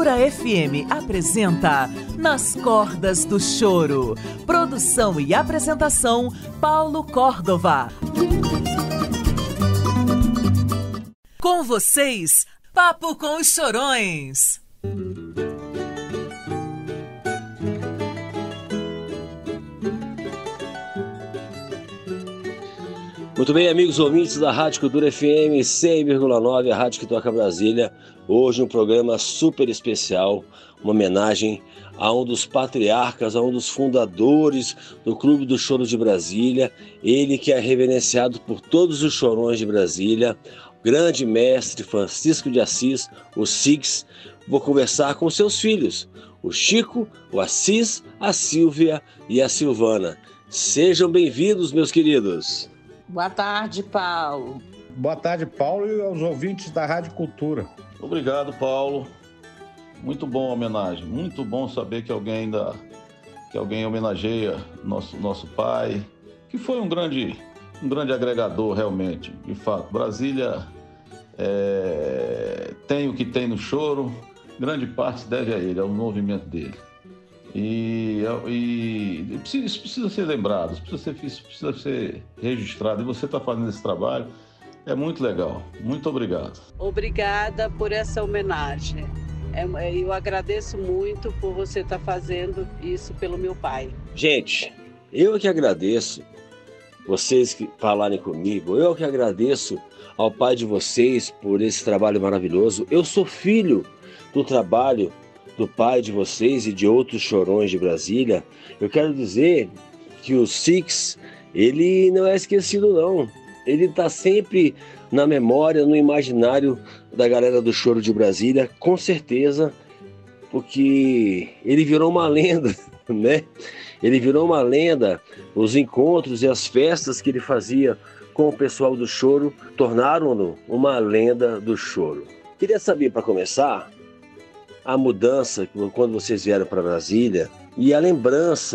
Cultura FM apresenta Nas Cordas do Choro. Produção e apresentação, Paulo Córdova. Com vocês, Papo com os Chorões. Muito bem, amigos ouvintes da Rádio Cultura FM 100,9, a rádio que toca Brasília. Hoje um programa super especial, uma homenagem a um dos patriarcas, a um dos fundadores do Clube do Choro de Brasília, ele que é reverenciado por todos os chorões de Brasília, o grande mestre Francisco de Assis, o Six. Vou conversar com seus filhos, o Chico, o Assis, a Sílvia e a Silvana. Sejam bem-vindos, meus queridos. Boa tarde, Paulo. Boa tarde, Paulo, e aos ouvintes da Rádio Cultura. Obrigado, Paulo. Muito bom a homenagem. Muito bom saber que alguém homenageia nosso pai, que foi um grande agregador, realmente. De fato, Brasília tem o que tem no choro, grande parte se deve a ele, ao movimento dele. Isso precisa ser lembrado, isso precisa ser registrado. E você está fazendo esse trabalho, é muito legal. Muito obrigado. Obrigada por essa homenagem. Eu agradeço muito por você estar fazendo isso pelo meu pai. Gente, eu que agradeço vocês que falarem comigo, eu que agradeço ao pai de vocês por esse trabalho maravilhoso. Eu sou filho do trabalho do pai de vocês e de outros chorões de Brasília. Eu quero dizer que o Six, ele não é esquecido não. Ele está sempre na memória, no imaginário da galera do choro de Brasília, com certeza, porque ele virou uma lenda, né? Ele virou uma lenda. Os encontros e as festas que ele fazia com o pessoal do choro tornaram-no uma lenda do choro. Queria saber, para começar, a mudança quando vocês vieram para Brasília e a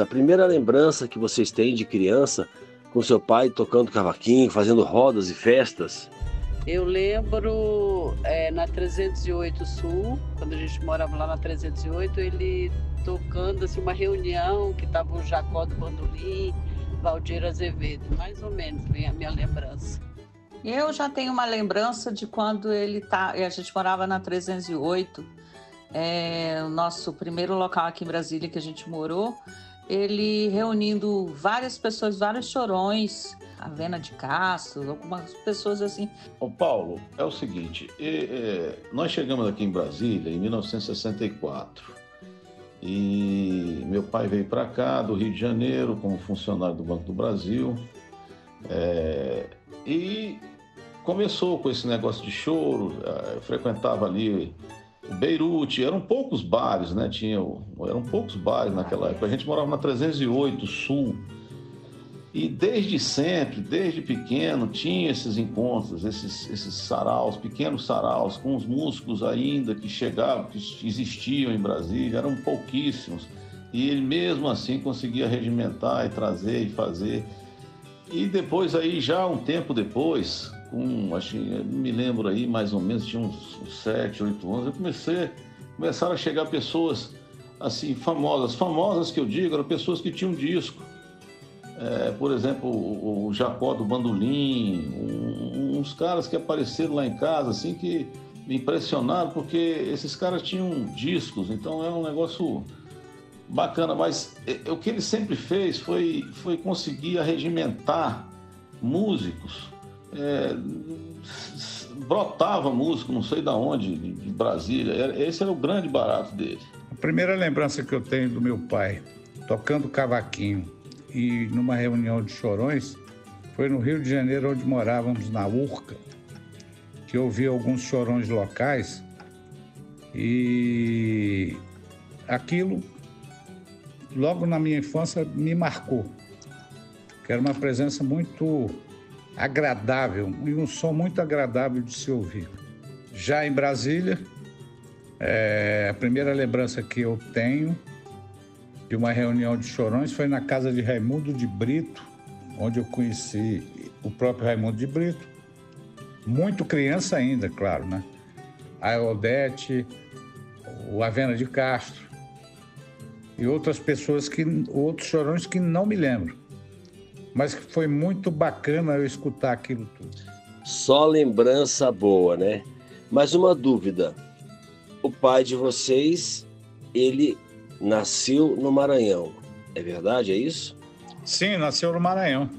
primeira lembrança que vocês têm de criança com seu pai tocando cavaquinho, fazendo rodas e festas. Eu lembro na 308 Sul, quando a gente morava lá na 308, ele tocando assim, uma reunião que estava o Jacó do Bandolim, Valdir Azevedo, mais ou menos vem a minha lembrança. Eu já tenho uma lembrança de quando a gente morava na 308, o nosso primeiro local aqui em Brasília que a gente morou, ele reunindo várias pessoas, vários chorões, a Vena de Castro, algumas pessoas assim. Ô Paulo, é o seguinte, nós chegamos aqui em Brasília em 1964 e meu pai veio para cá do Rio de Janeiro como funcionário do Banco do Brasil e começou com esse negócio de choro, frequentava ali Beirute, eram poucos bares, né? Eram poucos bares naquela época. A gente morava na 308 Sul. E desde sempre, desde pequeno, tinha esses encontros, esses saraus, pequenos saraus, com os músicos ainda que chegavam, que existiam em Brasília, eram pouquíssimos. E ele mesmo assim conseguia regimentar e trazer e fazer. E depois aí, já um tempo depois, não me lembro aí, mais ou menos, tinha uns 7, 8 anos, começaram a chegar pessoas assim, famosas que eu digo, eram pessoas que tinham disco. Por exemplo, o Jacó do Bandolim, uns caras que apareceram lá em casa, assim, que me impressionaram, porque esses caras tinham discos, então era um negócio bacana, mas o que ele sempre fez foi conseguir arregimentar músicos. Brotava músico, não sei de onde, de Brasília. Esse era o grande barato dele. A primeira lembrança que eu tenho do meu pai tocando cavaquinho e numa reunião de chorões foi no Rio de Janeiro, onde morávamos, na Urca, que eu vi alguns chorões locais e aquilo, logo na minha infância, me marcou, que era uma presença muito agradável e um som muito agradável de se ouvir. Já em Brasília, a primeira lembrança que eu tenho de uma reunião de chorões foi na casa de Raimundo de Brito, onde eu conheci o próprio Raimundo de Brito, muito criança ainda, claro, né? A Odete, o Avena de Castro e outras pessoas, outros chorões que não me lembro. Mas que foi muito bacana eu escutar aquilo tudo. Só lembrança boa, né? Mas uma dúvida. O pai de vocês, ele nasceu no Maranhão. É verdade, é isso? Sim, nasceu no Maranhão,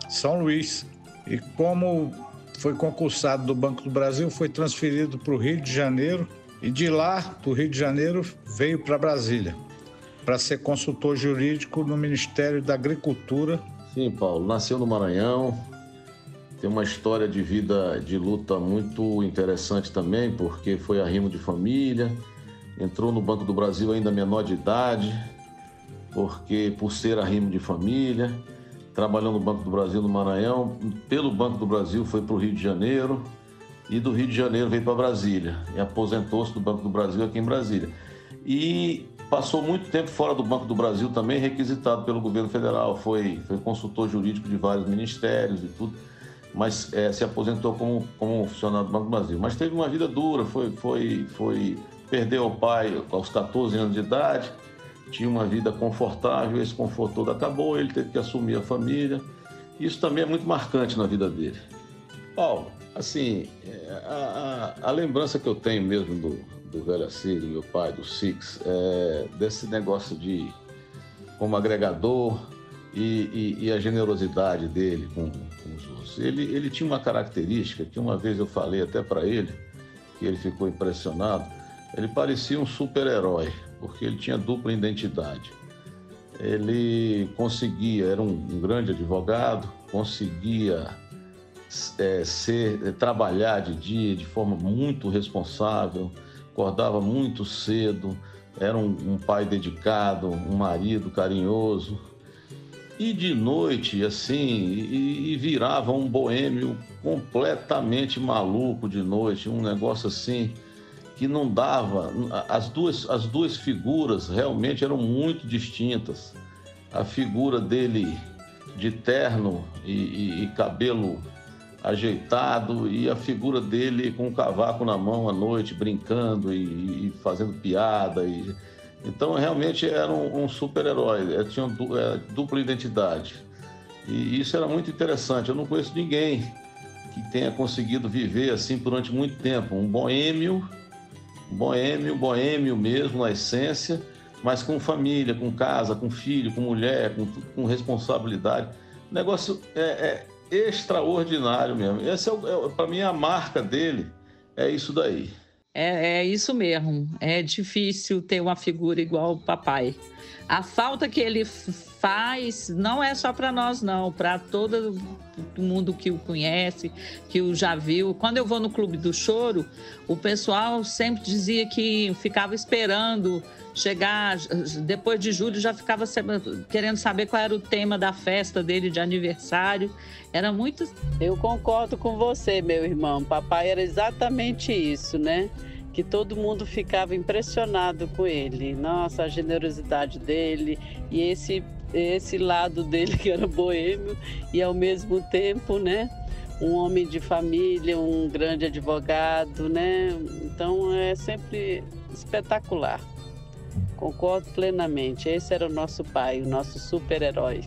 São Luís. E como foi concursado do Banco do Brasil, foi transferido para o Rio de Janeiro. E de lá, do Rio de Janeiro, veio para Brasília, para ser consultor jurídico no Ministério da Agricultura. Sim, Paulo, nasceu no Maranhão, tem uma história de vida, de luta muito interessante também, porque foi arrimo de família, entrou no Banco do Brasil ainda menor de idade, porque por ser arrimo de família, trabalhou no Banco do Brasil no Maranhão, pelo Banco do Brasil foi para o Rio de Janeiro, e do Rio de Janeiro veio para Brasília, e aposentou-se do Banco do Brasil aqui em Brasília. E passou muito tempo fora do Banco do Brasil também, requisitado pelo governo federal, foi consultor jurídico de vários ministérios e tudo, mas se aposentou como funcionário do Banco do Brasil. Mas teve uma vida dura, perdeu o pai aos 14 anos de idade, tinha uma vida confortável, esse conforto todo acabou, ele teve que assumir a família. Isso também é muito marcante na vida dele. Paulo, assim, a lembrança que eu tenho mesmo do velho Assírio, meu pai, do Six, desse negócio de como agregador e a generosidade dele com os outros. Ele tinha uma característica que uma vez eu falei até para ele, que ele ficou impressionado. Ele parecia um super-herói, porque ele tinha dupla identidade. Ele era um grande advogado, conseguia trabalhar de dia de forma muito responsável, acordava muito cedo, era um pai dedicado, um marido carinhoso. E de noite, assim, e virava um boêmio completamente maluco de noite, um negócio assim que não dava. As duas figuras realmente eram muito distintas. A figura dele de terno e cabelo ajeitado, e a figura dele com o cavaco na mão à noite, brincando e fazendo piada. Então, realmente era um super-herói, tinha dupla identidade. E isso era muito interessante. Eu não conheço ninguém que tenha conseguido viver assim durante muito tempo. Um boêmio mesmo, na essência, mas com família, com casa, com filho, com mulher, com responsabilidade. O negócio é extraordinário mesmo. Essa para mim, a marca dele é isso daí. É isso mesmo. É difícil ter uma figura igual o papai. A falta que ele faz não é só para nós, não. Para todo mundo que o conhece, que o já viu. Quando eu vou no Clube do Choro, o pessoal sempre dizia que ficava esperando chegar. Depois de julho, já ficava querendo saber qual era o tema da festa dele de aniversário. Era muito... Eu concordo com você, meu irmão. Papai era exatamente isso, né? Que todo mundo ficava impressionado com ele. Nossa, a generosidade dele e esse lado dele que era boêmio e ao mesmo tempo, né, um homem de família, um grande advogado, né? Então é sempre espetacular. Concordo plenamente. Esse era o nosso pai, o nosso super-herói.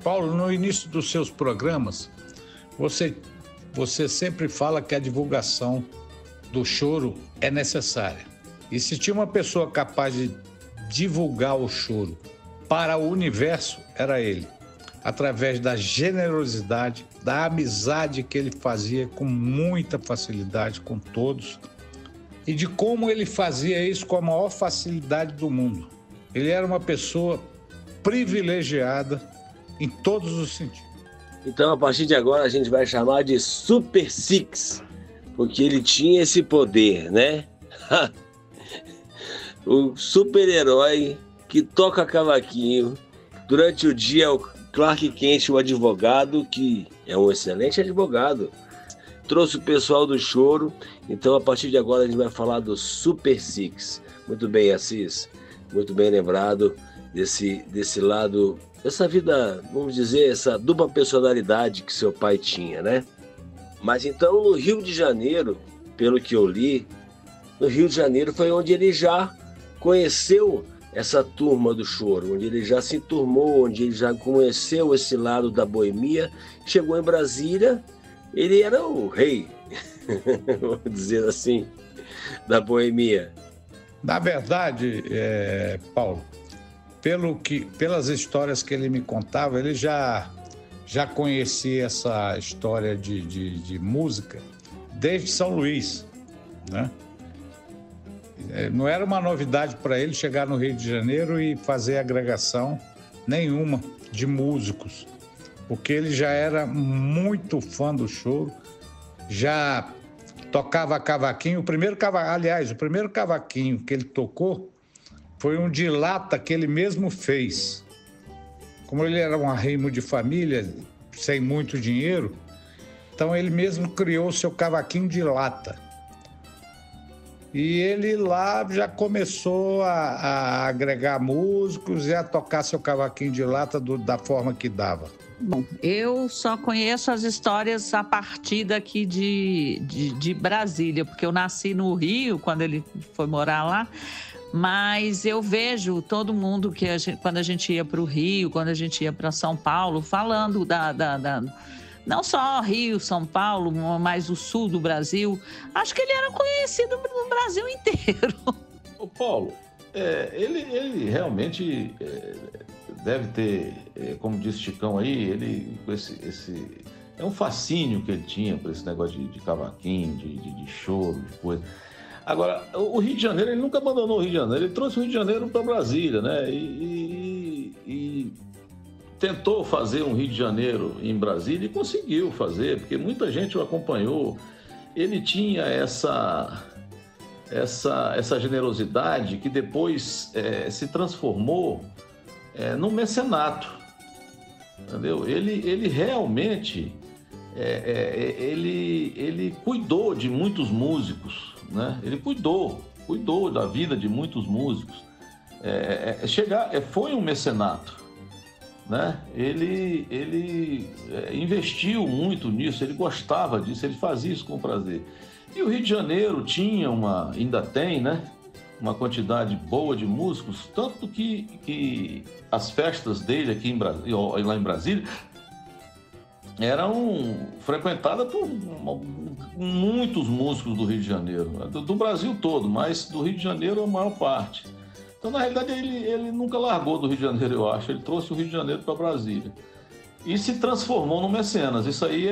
Paulo, no início dos seus programas, você sempre fala que a divulgação do choro é necessária. E se tinha uma pessoa capaz de divulgar o choro para o universo, era ele. Através da generosidade, da amizade que ele fazia com muita facilidade com todos e de como ele fazia isso com a maior facilidade do mundo. Ele era uma pessoa privilegiada em todos os sentidos. Então, a partir de agora, a gente vai chamar de Super Six, porque ele tinha esse poder, né? O super-herói que toca cavaquinho. Durante o dia é o Clark Kent, o advogado, que é um excelente advogado. Trouxe o pessoal do choro. Então, a partir de agora, a gente vai falar do Super Six. Muito bem, Assis. Muito bem lembrado desse lado, dessa vida, vamos dizer, essa dupla personalidade que seu pai tinha, né? Mas então, no Rio de Janeiro, pelo que eu li, no Rio de Janeiro foi onde ele já conheceu essa turma do choro, onde ele já se enturmou, onde ele já conheceu esse lado da boemia, chegou em Brasília, ele era o rei, vamos dizer assim, da boemia. Na verdade, Paulo, pelas histórias que ele me contava, ele já conhecia essa história de música desde São Luís, né? Não era uma novidade para ele chegar no Rio de Janeiro e fazer agregação nenhuma de músicos, porque ele já era muito fã do choro, já tocava cavaquinho. O primeiro cavaquinho que ele tocou foi um de lata que ele mesmo fez. Como ele era um arrimo de família, sem muito dinheiro, então ele mesmo criou seu cavaquinho de lata. E ele lá já começou a agregar músicos e a tocar seu cavaquinho de lata da forma que dava. Bom, eu só conheço as histórias a partir daqui de Brasília, porque eu nasci no Rio, quando ele foi morar lá, mas eu vejo todo mundo quando a gente ia para o Rio, quando a gente ia para São Paulo, falando não só Rio, São Paulo, mas o sul do Brasil. Acho que ele era conhecido no Brasil inteiro. Ô Paulo, ele realmente deve ter, como disse Chicão aí, ele é um fascínio que ele tinha por esse negócio de cavaquinho, de choro, de coisa. Agora, o Rio de Janeiro, ele nunca abandonou o Rio de Janeiro, ele trouxe o Rio de Janeiro para Brasília, né? E tentou fazer um Rio de Janeiro em Brasília e conseguiu fazer, porque muita gente o acompanhou. Ele tinha essa generosidade que depois se transformou num mecenato, entendeu? Ele realmente ele cuidou de muitos músicos, né? Ele cuidou da vida de muitos músicos. Foi um mecenato, né? Ele investiu muito nisso, ele gostava disso, ele fazia isso com prazer. E o Rio de Janeiro ainda tem, né, uma quantidade boa de músicos, tanto que as festas dele aqui lá em Brasília eram frequentadas por muitos músicos do Rio de Janeiro, do Brasil todo, mas do Rio de Janeiro a maior parte. Então, na realidade, ele nunca largou do Rio de Janeiro, eu acho. Ele trouxe o Rio de Janeiro para Brasília. E se transformou no mecenas. Isso aí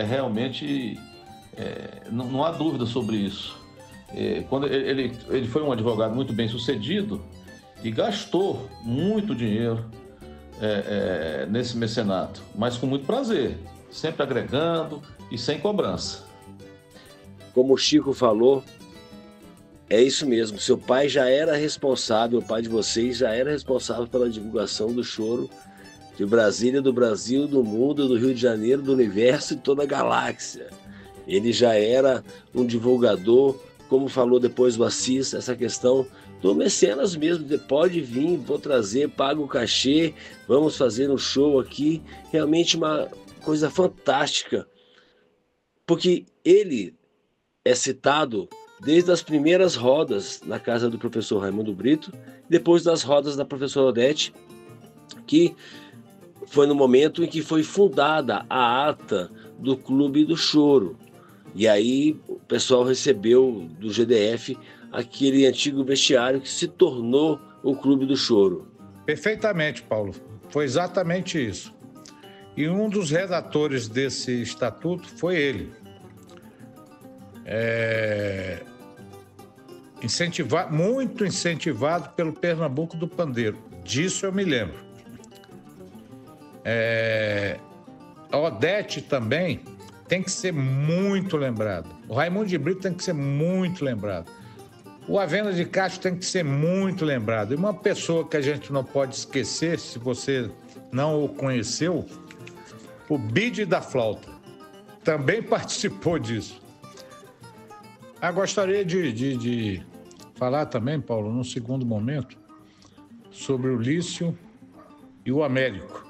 realmente... não há dúvida sobre isso. Quando ele foi um advogado muito bem sucedido e gastou muito dinheiro nesse mecenato, mas com muito prazer, sempre agregando e sem cobrança. Como o Chico falou, é isso mesmo, seu pai já era responsável, o pai de vocês já era responsável pela divulgação do choro de Brasília, do Brasil, do mundo, do Rio de Janeiro, do universo e toda a galáxia. Ele já era um divulgador, como falou depois o Assis, essa questão do mecenas mesmo, pode vir, vou trazer, paga o cachê, vamos fazer um show aqui, realmente uma coisa fantástica, porque ele é citado desde as primeiras rodas na casa do professor Raimundo Brito, depois das rodas da professora Odete, que foi no momento em que foi fundada a ata do Clube do Choro. E aí o pessoal recebeu do GDF aquele antigo vestiário que se tornou o Clube do Choro. Perfeitamente, Paulo. Foi exatamente isso. E um dos redatores desse estatuto foi ele. Muito incentivado pelo Pernambuco do Pandeiro. Disso eu me lembro. A Odete também tem que ser muito lembrado. O Raimundo de Brito tem que ser muito lembrado. O Avena de Castro tem que ser muito lembrado. E uma pessoa que a gente não pode esquecer, se você não o conheceu, o Bide da Flauta. Também participou disso. Gostaria de falar também, Paulo, num segundo momento, sobre o Lício e o Américo,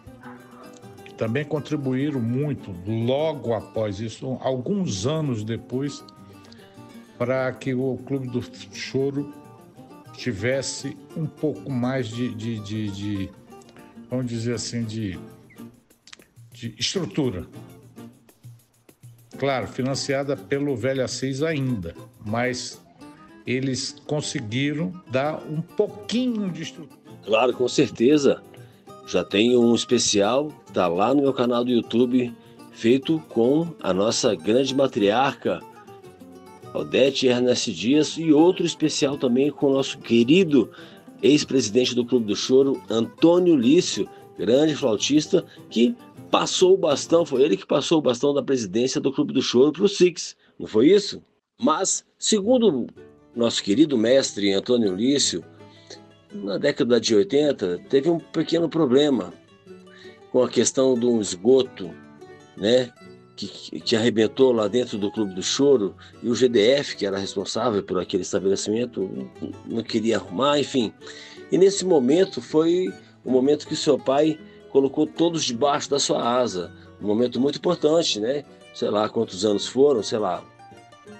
que também contribuíram muito, logo após isso, alguns anos depois, para que o Clube do Choro tivesse um pouco mais vamos dizer assim, de estrutura. Claro, financiada pelo Velho Assis ainda, mas eles conseguiram dar um pouquinho de estrutura. Claro, com certeza. Já tenho um especial, está lá no meu canal do YouTube, feito com a nossa grande matriarca, Odete Ernest Dias, e outro especial também com o nosso querido ex-presidente do Clube do Choro, Antônio Lício, grande flautista, que passou o bastão, foi ele que passou o bastão da presidência do Clube do Choro para o Six, não foi isso? Mas, segundo nosso querido mestre Antônio Lício, na década de 80, teve um pequeno problema com a questão de um esgoto, né, que arrebentou lá dentro do Clube do Choro, e o GDF, que era responsável por aquele estabelecimento, não queria arrumar, enfim. E nesse momento foi o momento que seu pai colocou todos debaixo da sua asa, um momento muito importante, né? Sei lá quantos anos foram, sei lá,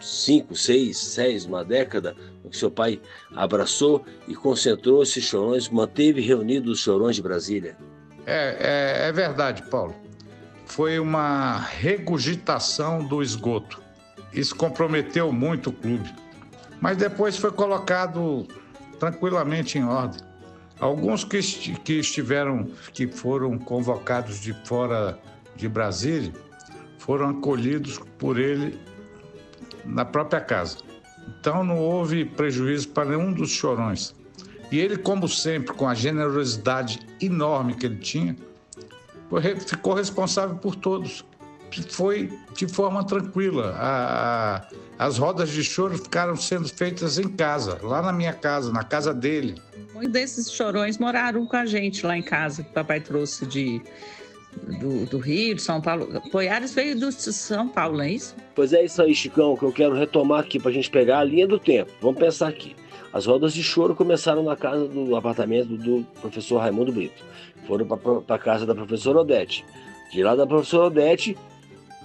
5, 6, 6, uma década, que seu pai abraçou e concentrou esses chorões, manteve reunidos os chorões de Brasília. É verdade, Paulo. Foi uma regurgitação do esgoto. Isso comprometeu muito o clube. Mas depois foi colocado tranquilamente em ordem. Alguns que foram convocados de fora de Brasília foram acolhidos por ele na própria casa. Então não houve prejuízo para nenhum dos chorões. E ele, como sempre, com a generosidade enorme que ele tinha, ficou responsável por todos. Foi de forma tranquila. As rodas de choro ficaram sendo feitas em casa, lá na minha casa, na casa dele. Muitos desses chorões moraram com a gente lá em casa, que o papai trouxe do Rio, de São Paulo. Poiares veio de São Paulo, não é isso? Pois é isso aí, Chicão, que eu quero retomar aqui para a gente pegar a linha do tempo. Vamos pensar aqui. As rodas de choro começaram na casa do apartamento do professor Raimundo Brito. Foram para a casa da professora Odete. De lá da professora Odete,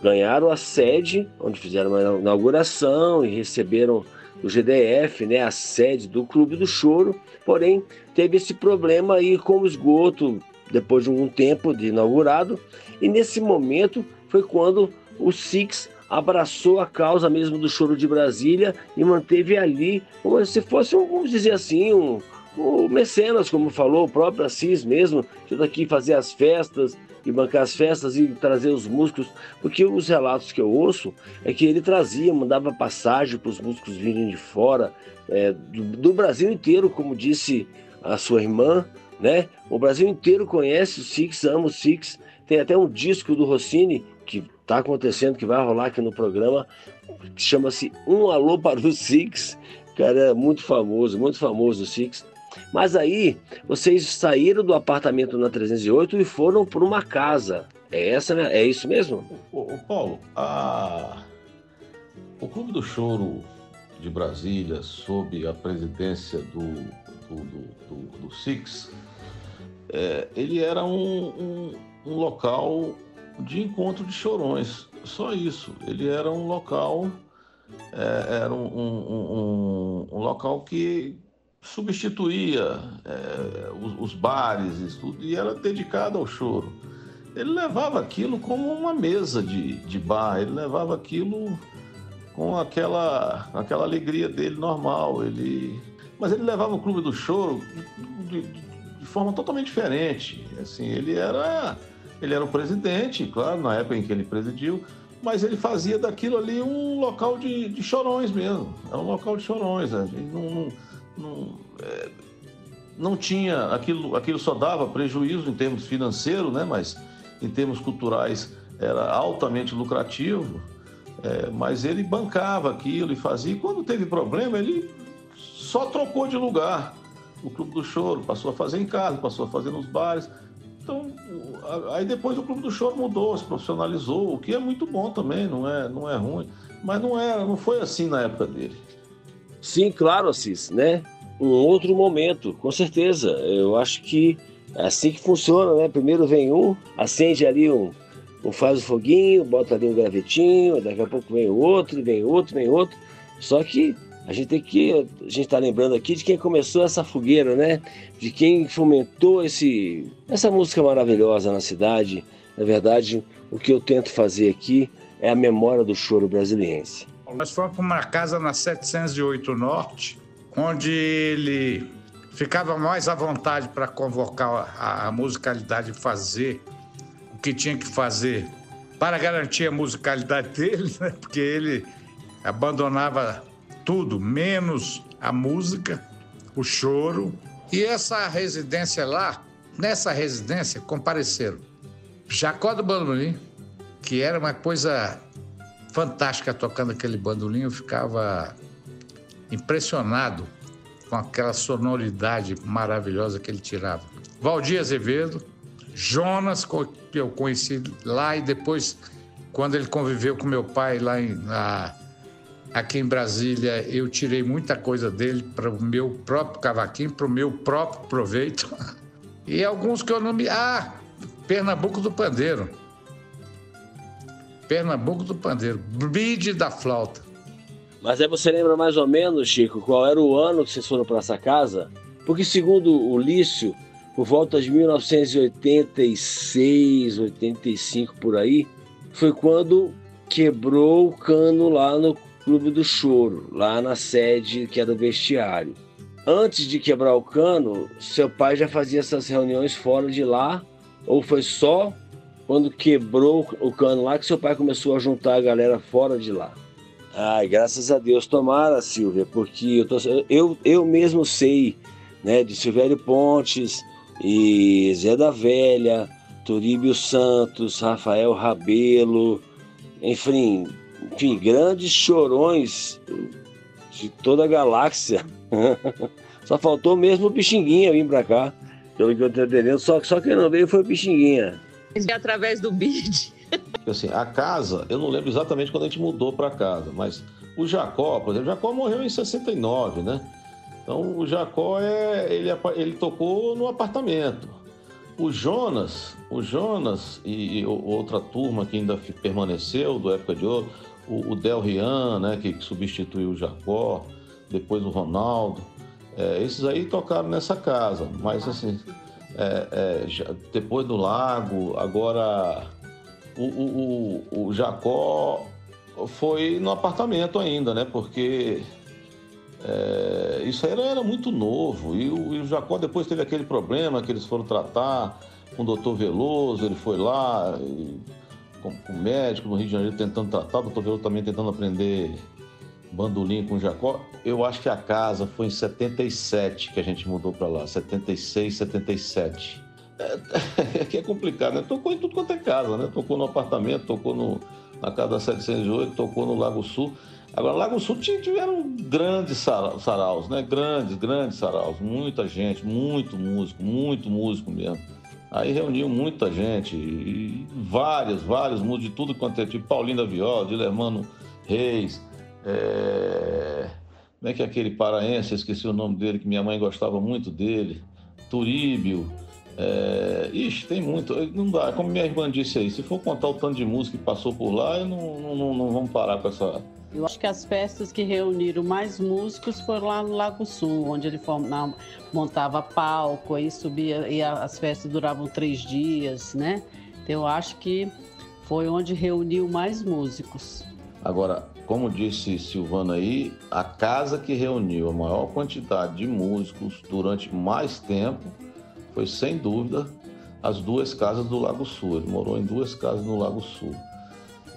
ganharam a sede, onde fizeram uma inauguração e receberam do GDF, né, a sede do Clube do Choro. Porém, teve esse problema aí com o esgoto, depois de um tempo de inaugurado. E nesse momento foi quando o Six abraçou a causa mesmo do Choro de Brasília e manteve ali como se fosse, vamos dizer assim, um mecenas, como falou o próprio Assis mesmo, que daqui fazer as festas e bancar as festas e trazer os músicos, porque os relatos que eu ouço é que ele trazia, mandava passagem para os músicos virem de fora, do Brasil inteiro, como disse a sua irmã, né? O Brasil inteiro conhece o Six, ama o Six. Tem até um disco do Rossini que está acontecendo, que vai rolar aqui no programa, que chama-se Um Alô para o Six. Cara, é muito famoso o Six. Mas aí, vocês saíram do apartamento na 308 e foram para uma casa. É isso mesmo? Paulo, o Clube do Choro de Brasília, sob a presidência do Six, ele era um local de encontro de chorões. Só isso. Ele era um local, era um local que substituía os bares e tudo, e era dedicado ao choro. Ele levava aquilo como uma mesa de bar, ele levava aquilo com aquela alegria dele normal. Mas ele levava o Clube do Choro de forma totalmente diferente. Assim, ele era o presidente, claro, na época em que ele presidiu, mas ele fazia daquilo ali um local de chorões mesmo. Era um local de chorões. A gente não tinha aquilo só dava prejuízo em termos financeiros, né? Mas em termos culturais era altamente lucrativo. Mas ele bancava aquilo e fazia. E quando teve problema, ele só trocou de lugar. O Clube do Choro passou a fazer em casa, passou a fazer nos bares. Então, aí depois o Clube do Choro mudou, se profissionalizou, o que é muito bom também, não é ruim. Mas não foi assim na época dele. Sim, claro, Assis, né? Um outro momento, com certeza. Eu acho que é assim que funciona, né? Primeiro vem acende ali faz o foguinho, bota ali um gravetinho, daqui a pouco vem o outro, vem outro. Só que A gente está lembrando aqui de quem começou essa fogueira, né? De quem fomentou essa música maravilhosa na cidade. Na verdade, o que eu tento fazer aqui é a memória do choro brasiliense. Nós fomos para uma casa na 708 Norte, onde ele ficava mais à vontade para convocar a musicalidade e fazer o que tinha que fazer para garantir a musicalidade dele, né? Porque ele abandonava tudo, menos a música, o choro. E essa residência lá, nessa residência, compareceram Jacó do Bandolim, que era uma coisa fantástica tocando aquele bandolim. Eu ficava impressionado com aquela sonoridade maravilhosa que ele tirava. Valdir Azevedo, Jonas, que eu conheci lá, e depois, quando ele conviveu com meu pai lá aqui em Brasília, eu tirei muita coisa dele para o meu próprio cavaquinho, para o meu próprio proveito. E alguns que eu não me... Pernambuco do Pandeiro. Pernambuco do Pandeiro. Bide da flauta. Mas aí você lembra mais ou menos, Chico, qual era o ano que vocês foram para essa casa? Porque segundo o Lício, por volta de 1986, 85, por aí, foi quando quebrou o cano lá no Clube do Choro, lá na sede que era do vestiário. Antes de quebrar o cano, seu pai já fazia essas reuniões fora de lá, ou foi só quando quebrou o cano lá que seu pai começou a juntar a galera fora de lá? Ai, graças a Deus, tomara, Silvia, porque eu mesmo sei, né, de Silvério Pontes e Zé da Velha, Turíbio Santos, Rafael Rabelo, enfim, grandes chorões de toda a galáxia. Só faltou mesmo o Pixinguinha vir pra cá, pelo que eu tô entendendo, só quem não veio foi o Pixinguinha. Através do BID. Assim, a casa, eu não lembro exatamente quando a gente mudou para casa, mas o Jacó, por exemplo, o Jacó morreu em 69, né? Então o Jacó ele tocou no apartamento. O Jonas e outra turma que ainda permaneceu do Época de Ouro, o Del Rian, né, que substituiu o Jacó, depois o Ronaldo, esses aí tocaram nessa casa, mas assim, depois do Lago, agora o Jacó foi no apartamento ainda, né, porque isso aí era muito novo, e o Jacó depois teve aquele problema que eles foram tratar com o doutor Veloso, ele foi lá com o médico no Rio de Janeiro tentando tratar, o doutor Veloso também tentando aprender bandolim com o Jacó. Eu acho que a casa foi em 77 que a gente mudou para lá, 76, 77. Que é complicado, né? Tocou em tudo quanto é casa, né? Tocou no apartamento, tocou na casa da 708, tocou no Lago Sul. Agora, Lago Sul tiveram grandes saraus, né? Grandes saraus. Muita gente, muito músico mesmo. Aí reuniu muita gente, e vários músicos de tudo quanto é tipo. Paulinho da Viola, Dilermano Reis, como é que é aquele paraense, eu esqueci o nome dele, que minha mãe gostava muito dele, Turíbio. Tem muito, não dá, como minha irmã disse aí, se for contar o tanto de música que passou por lá, não vamos parar com essa... Eu acho que as festas que reuniram mais músicos foram lá no Lago Sul, onde ele montava palco, aí subia, e as festas duravam 3 dias, né? Então eu acho que foi onde reuniu mais músicos. Agora, como disse Silvana aí, a casa que reuniu a maior quantidade de músicos durante mais tempo foi, sem dúvida, as 2 casas do Lago Sul. Ele morou em 2 casas no Lago Sul.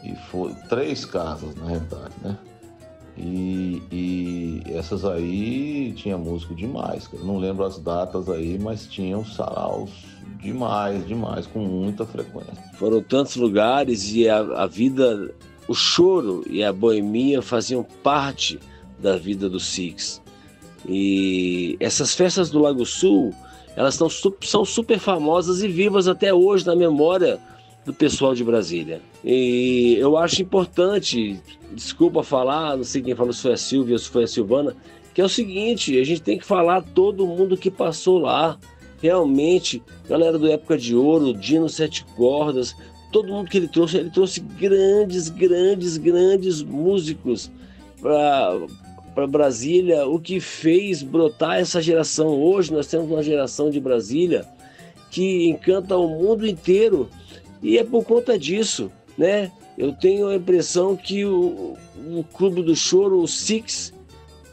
E foi 3 casas, na realidade, né? E essas aí tinha músico demais. Eu não lembro as datas aí, mas tinham saraus demais, com muita frequência. Foram tantos lugares e a vida, o choro e a boemia faziam parte da vida do Six. E essas festas do Lago Sul, elas são super famosas e vivas até hoje na memória do pessoal de Brasília. E eu acho importante, desculpa falar, não sei quem falou, se foi a Silvia ou se foi a Silvana, que é o seguinte: a gente tem que falar todo mundo que passou lá. Realmente, galera do Época de Ouro, Dino 7 Cordas, todo mundo que ele trouxe grandes músicos para Brasília, o que fez brotar essa geração. Hoje nós temos uma geração de Brasília que encanta o mundo inteiro, e é por conta disso, né? Eu tenho a impressão que o Clube do Choro, o Six,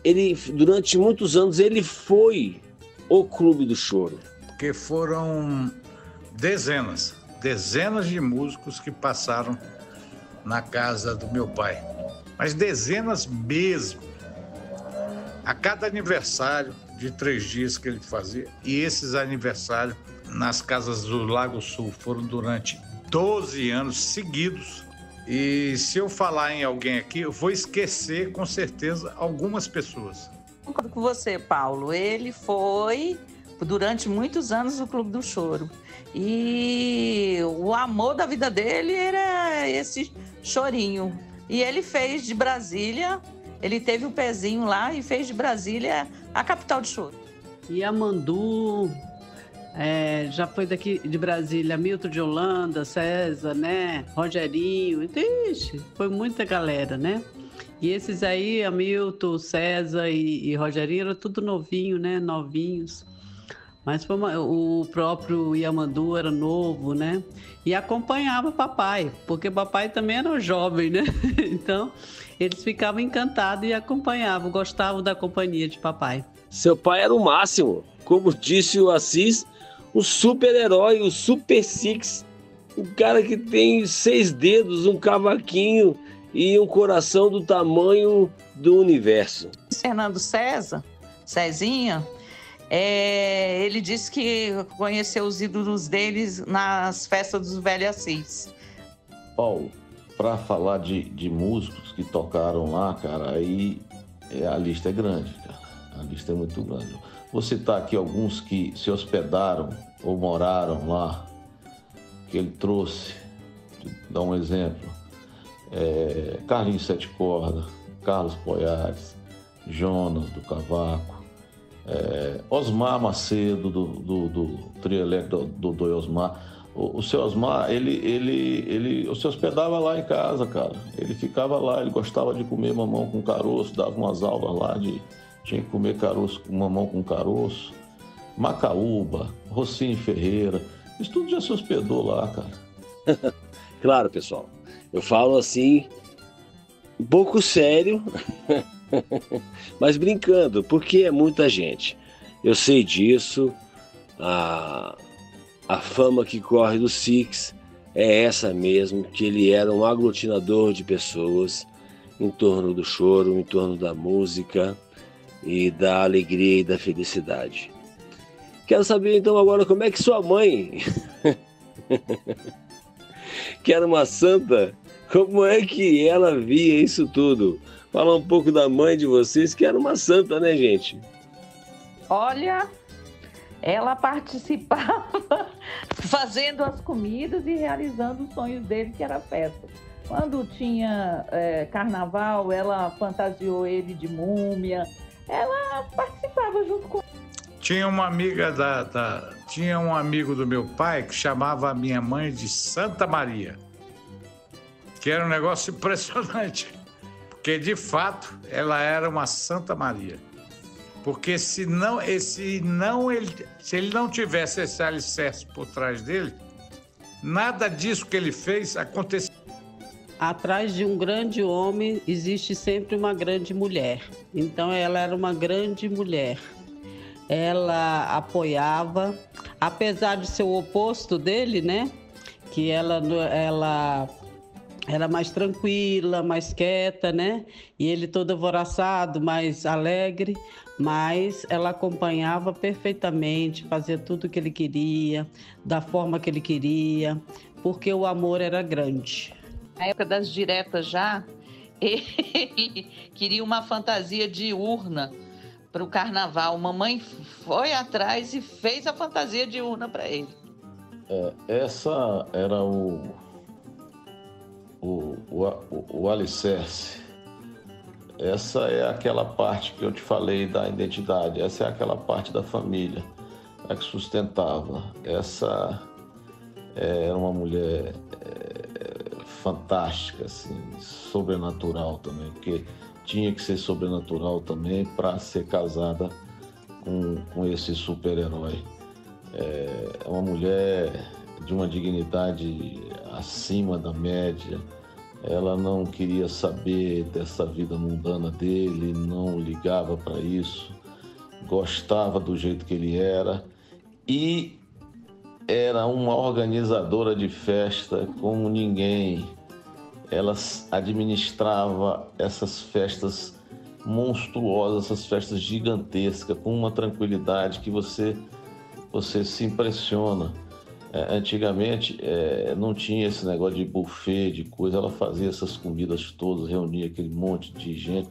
ele, durante muitos anos, ele foi o Clube do Choro. Porque foram dezenas de músicos que passaram na casa do meu pai. Mas dezenas mesmo. A cada aniversário de 3 dias que ele fazia, e esses aniversários nas casas do Lago Sul foram durante 12 anos seguidos. E se eu falar em alguém aqui, eu vou esquecer com certeza algumas pessoas. Concordo com você, Paulo. Ele foi durante muitos anos o Clube do Choro. E o amor da vida dele era esse chorinho. E ele fez de Brasília, ele teve um pezinho lá e fez de Brasília a capital de choro. Yamandu, já foi daqui de Brasília, Milton de Holanda, César, né? Rogerinho, ixi, foi muita galera, né? E esses aí, Hamilton, César e Rogerinho, eram tudo novinho, né? Novinhos. Mas o próprio Yamandu era novo, né? E acompanhava papai, porque papai também era jovem, né? Então, eles ficavam encantados e acompanhavam, gostavam da companhia de papai. Seu pai era o máximo, como disse o Assis, o super-herói, o Super Six, o cara que tem 6 dedos, um cavaquinho e um coração do tamanho do universo. Fernando César, Cezinha, ele disse que conheceu os ídolos deles nas festas dos Velhos Assis. Paulo, para falar de músicos que tocaram lá, cara, aí a lista é grande, cara. A lista é muito grande. Vou citar aqui alguns que se hospedaram ou moraram lá, que ele trouxe. Vou dar um exemplo. Carlinhos Sete Corda, Carlos Poiares, Jonas do Cavaco, Osmar Macedo do trio elétrico do Osmar. O seu Osmar, ele se hospedava lá em casa, cara. Ele ficava lá, ele gostava de comer mamão com caroço, dava umas aulas lá tinha que comer mamão com caroço. Macaúba, Rocinho Ferreira, isso tudo já se hospedou lá, cara. Claro, pessoal, eu falo assim, um pouco sério, mas brincando, porque é muita gente. Eu sei disso, a fama que corre do Six é essa mesmo, que ele era um aglutinador de pessoas em torno do choro, em torno da música e da alegria e da felicidade. Quero saber então agora como é que sua mãe, que era uma santa, como é que ela via isso tudo? Fala um pouco da mãe de vocês, que era uma santa, né, gente? Olha, ela participava fazendo as comidas e realizando os sonhos dele, que era a festa. Quando tinha carnaval, ela fantasiou ele de múmia, ela participava junto com... Tinha uma amiga tinha um amigo do meu pai que chamava a minha mãe de Santa Maria, que era um negócio impressionante, porque de fato ela era uma Santa Maria. Porque se ele não tivesse esse alicerce por trás dele, nada disso que ele fez acontecia. Atrás de um grande homem existe sempre uma grande mulher. Então ela era uma grande mulher. Ela apoiava, apesar de ser o oposto dele, né? Que ela era mais tranquila, mais quieta, né? E ele todo alvoroçado, mais alegre, mas ela acompanhava perfeitamente, fazia tudo o que ele queria, da forma que ele queria, porque o amor era grande. Na época das diretas já, ele queria uma fantasia de urna para o carnaval. Mamãe foi atrás e fez a fantasia de urna para ele. Essa era o alicerce. Essa é aquela parte que eu te falei da identidade. Essa é aquela parte da família, a que sustentava. Essa era uma mulher fantástica, assim, sobrenatural também, porque tinha que ser sobrenatural também para ser casada com esse super-herói. É uma mulher de uma dignidade acima da média. Ela não queria saber dessa vida mundana dele, não ligava para isso, gostava do jeito que ele era e era uma organizadora de festa como ninguém. Ela administrava essas festas monstruosas, essas festas gigantescas, com uma tranquilidade que você se impressiona. Antigamente não tinha esse negócio de buffet, de coisa. Ela fazia essas comidas todas, reunia aquele monte de gente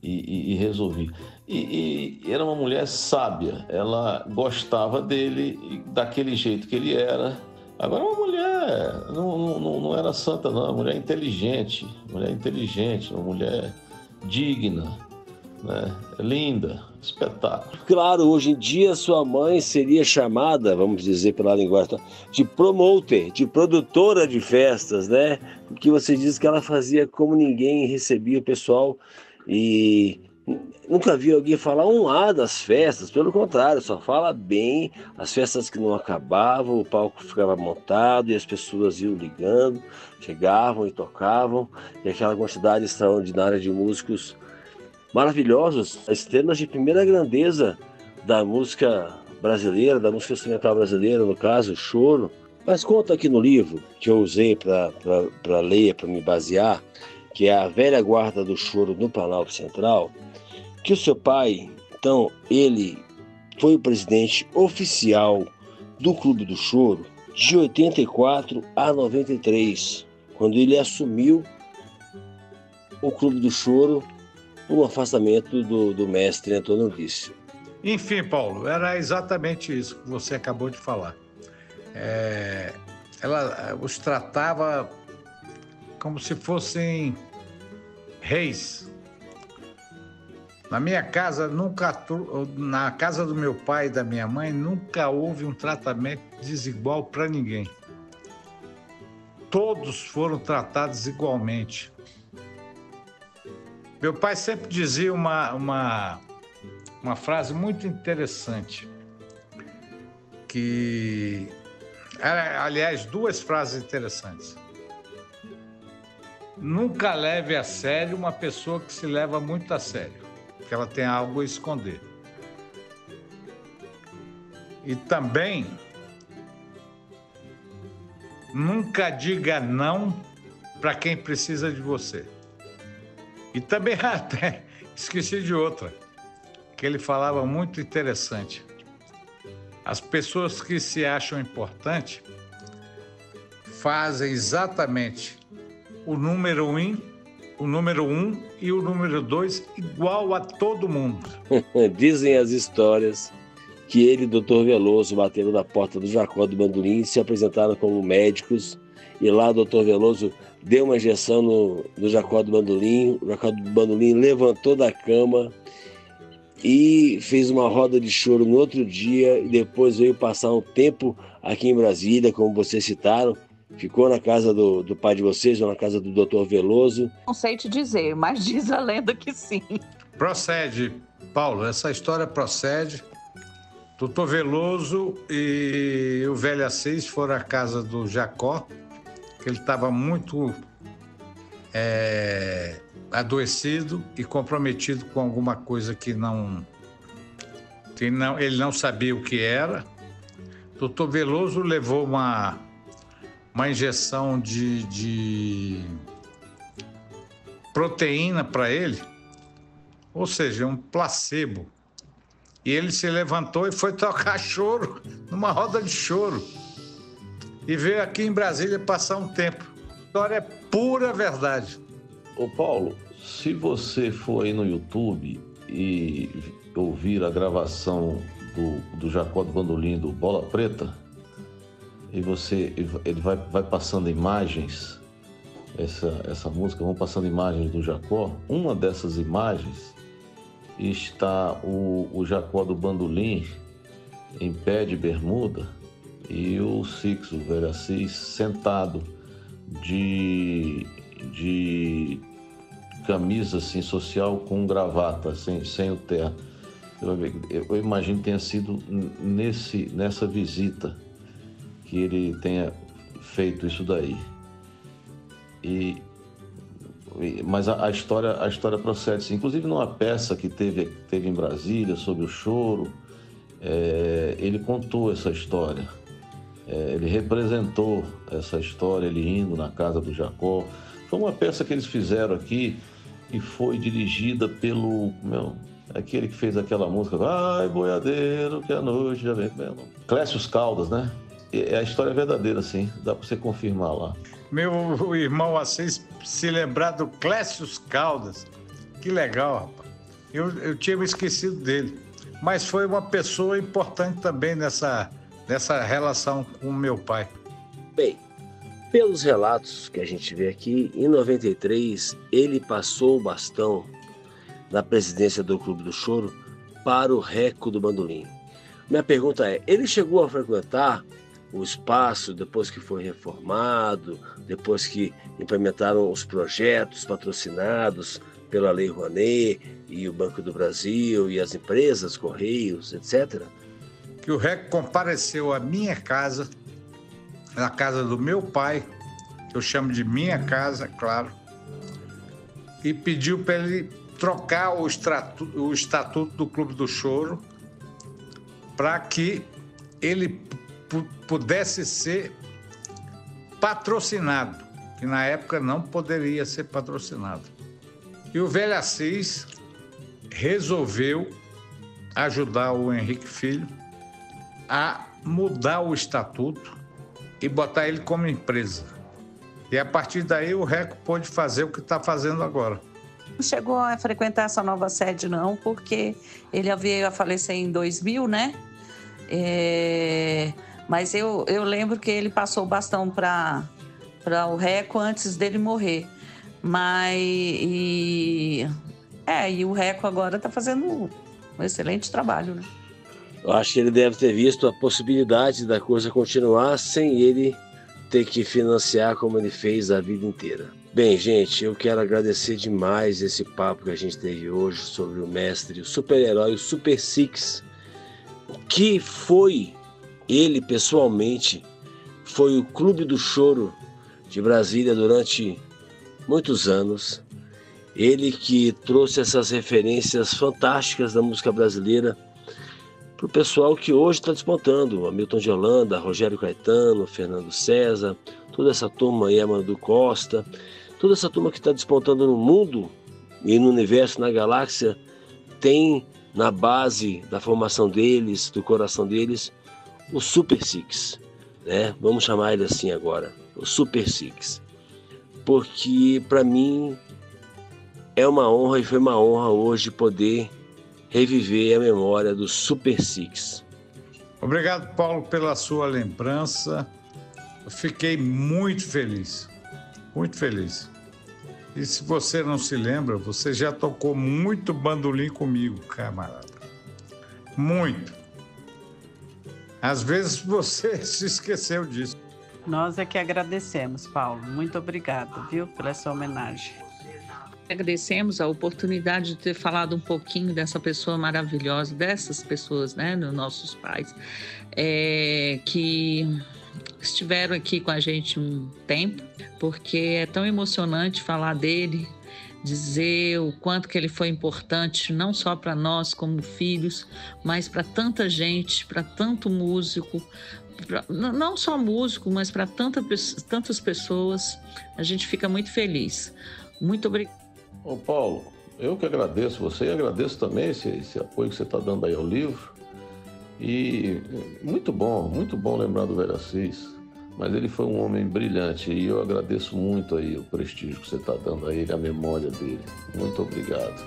e resolvia. E era uma mulher sábia, ela gostava dele daquele jeito que ele era. Agora uma mulher, não era santa não, uma mulher inteligente, uma mulher digna, né? Linda, espetáculo. Claro, hoje em dia sua mãe seria chamada, vamos dizer pela linguagem, de promoter, de produtora de festas, né? Porque você diz que ela fazia como ninguém, recebia o pessoal e nunca vi alguém falar um A das festas, pelo contrário, só fala bem, as festas que não acabavam, o palco ficava montado e as pessoas iam ligando, chegavam e tocavam, e aquela quantidade extraordinária de músicos maravilhosos, estrelas de primeira grandeza da música brasileira, da música instrumental brasileira, no caso, Choro. Mas conta aqui no livro, que eu usei para ler, para me basear, que é A Velha Guarda do Choro no Planalto Central, que o seu pai, então, ele foi o presidente oficial do Clube do Choro de 84 a 93, quando ele assumiu o Clube do Choro o afastamento do mestre Antônio Lício. Enfim, Paulo, era exatamente isso que você acabou de falar. Ela os tratava como se fossem reis. Na minha casa, na casa do meu pai e da minha mãe, nunca houve um tratamento desigual para ninguém. Todos foram tratados igualmente. Meu pai sempre dizia uma frase muito interessante, aliás, duas frases interessantes. Nunca leve a sério uma pessoa que se leva muito a sério, porque ela tem algo a esconder. E também, nunca diga não para quem precisa de você. E também até esqueci de outra, que ele falava muito interessante. As pessoas que se acham importantes fazem exatamente o número 1 e o número 2 igual a todo mundo. Dizem as histórias que ele e o Dr. Veloso bateram na porta do Jacó do Bandolim, se apresentaram como médicos, e lá o Dr. Veloso deu uma injeção no Jacó do Bandolim, o Jacó do Bandolim levantou da cama e fez uma roda de choro no outro dia, e depois veio passar um tempo aqui em Brasília, como vocês citaram, ficou na casa do pai de vocês, ou na casa do Dr. Veloso. Não sei te dizer, mas diz a lenda que sim. Procede, Paulo, essa história procede. Dr. Veloso e o velho Assis foram à casa do Jacó, que ele estava muito adoecido e comprometido com alguma coisa que ele não sabia o que era. Dr. Veloso levou uma injeção de proteína para ele, ou seja, um placebo. E ele se levantou e foi tocar choro, numa roda de choro. E veio aqui em Brasília passar um tempo. A história é pura verdade. Ô Paulo, se você for aí no YouTube e ouvir a gravação do Jacó do Bandolim, do Bola Preta, e ele vai passando imagens, essa música, vão passando imagens do Jacó. Uma dessas imagens está o Jacó do Bandolim em pé de bermuda e o Six, o velho Assis, sentado de camisa assim, social com gravata, sem o terno. Eu imagino que tenha sido nessa visita que ele tenha feito isso daí. Mas a história procede, sim. Inclusive numa peça que teve em Brasília sobre o choro, ele contou essa história. Ele representou essa história, ele indo na casa do Jacó. Foi uma peça que eles fizeram aqui e foi dirigida pelo aquele que fez aquela música Vai, boiadeiro, que a noite já vem. Clécio Caldas, né? A história é verdadeira, sim. Dá para você confirmar lá. Meu irmão Assis se lembrar do Clécio Caldas. Que legal, rapaz. Eu tinha me esquecido dele. Mas foi uma pessoa importante também nessa relação com o meu pai. Bem, pelos relatos que a gente vê aqui, em 93 ele passou o bastão da presidência do Clube do Choro para o Reco do Bandolim. Minha pergunta é, ele chegou a frequentar o espaço depois que foi reformado, depois que implementaram os projetos patrocinados pela Lei Rouanet e o Banco do Brasil e as empresas, Correios, etc.? Que o Reco compareceu à minha casa, na casa do meu pai, que eu chamo de minha casa, claro, e pediu para ele trocar o estatuto do Clube do Choro para que ele pudesse ser patrocinado, que na época não poderia ser patrocinado. E o velho Assis resolveu ajudar o Henrique Filho a mudar o estatuto e botar ele como empresa. E a partir daí o Reco pôde fazer o que está fazendo agora. Não chegou a frequentar essa nova sede, não, porque ele veio a falecer em 2000, né? Mas eu lembro que ele passou o bastão para o Reco antes dele morrer. E o Reco agora está fazendo um excelente trabalho, né? Eu acho que ele deve ter visto a possibilidade da coisa continuar sem ele ter que financiar como ele fez a vida inteira. Bem, gente, eu quero agradecer demais esse papo que a gente teve hoje sobre o mestre, o super-herói, o Super Six, que foi, ele pessoalmente, foi o Clube do Choro de Brasília durante muitos anos. Ele que trouxe essas referências fantásticas da música brasileira para o pessoal que hoje está despontando, Hamilton de Holanda, Rogério Caetano, Fernando César, toda essa turma aí, Amandu Costa, toda essa turma que está despontando no mundo e no universo, na galáxia, tem na base da formação deles, do coração deles, o Super Six, né? Vamos chamar ele assim agora, o Super Six, porque para mim é uma honra e foi uma honra hoje poder reviver a memória do Super Six. Obrigado, Paulo, pela sua lembrança. Eu fiquei muito feliz, muito feliz. E se você não se lembra, você já tocou muito bandolim comigo, camarada. Muito. Às vezes você se esqueceu disso. Nós é que agradecemos, Paulo. Muito obrigado, viu, pela sua homenagem. Agradecemos a oportunidade de ter falado um pouquinho dessa pessoa maravilhosa, dessas pessoas, né, dos nossos pais, que estiveram aqui com a gente um tempo, porque é tão emocionante falar dele, dizer o quanto que ele foi importante, não só para nós como filhos, mas para tanta gente, para tanto músico, não só músico, mas para tantas pessoas. A gente fica muito feliz. Muito obrigada. Ô Paulo, eu que agradeço você e agradeço também esse apoio que você está dando aí ao livro. E muito bom lembrar do velho Assis, mas ele foi um homem brilhante e eu agradeço muito aí o prestígio que você está dando a ele, a memória dele. Muito obrigado.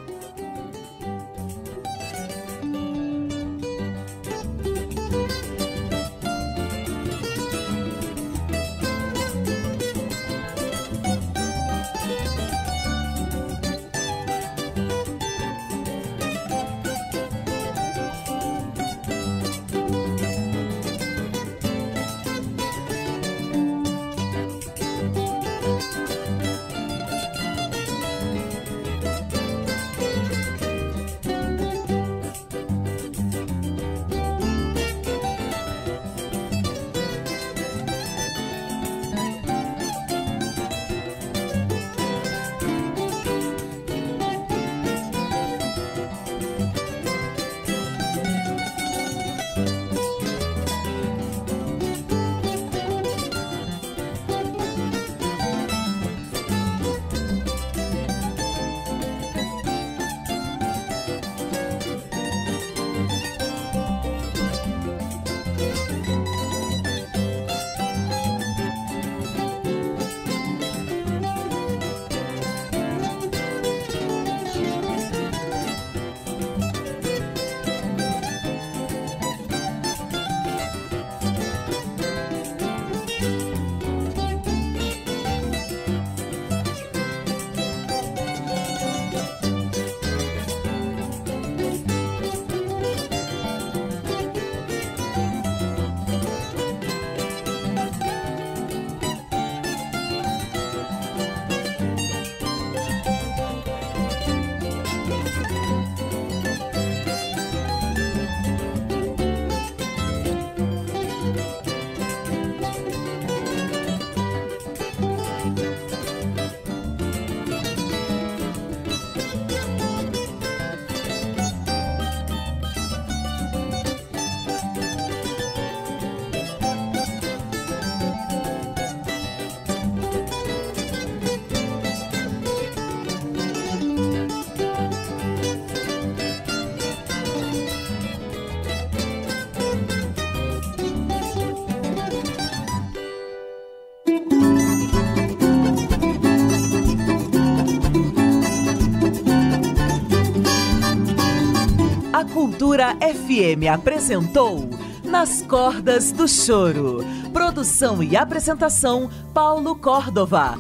a Cultura FM apresentou Nas Cordas do Choro. Produção e apresentação, Paulo Córdova.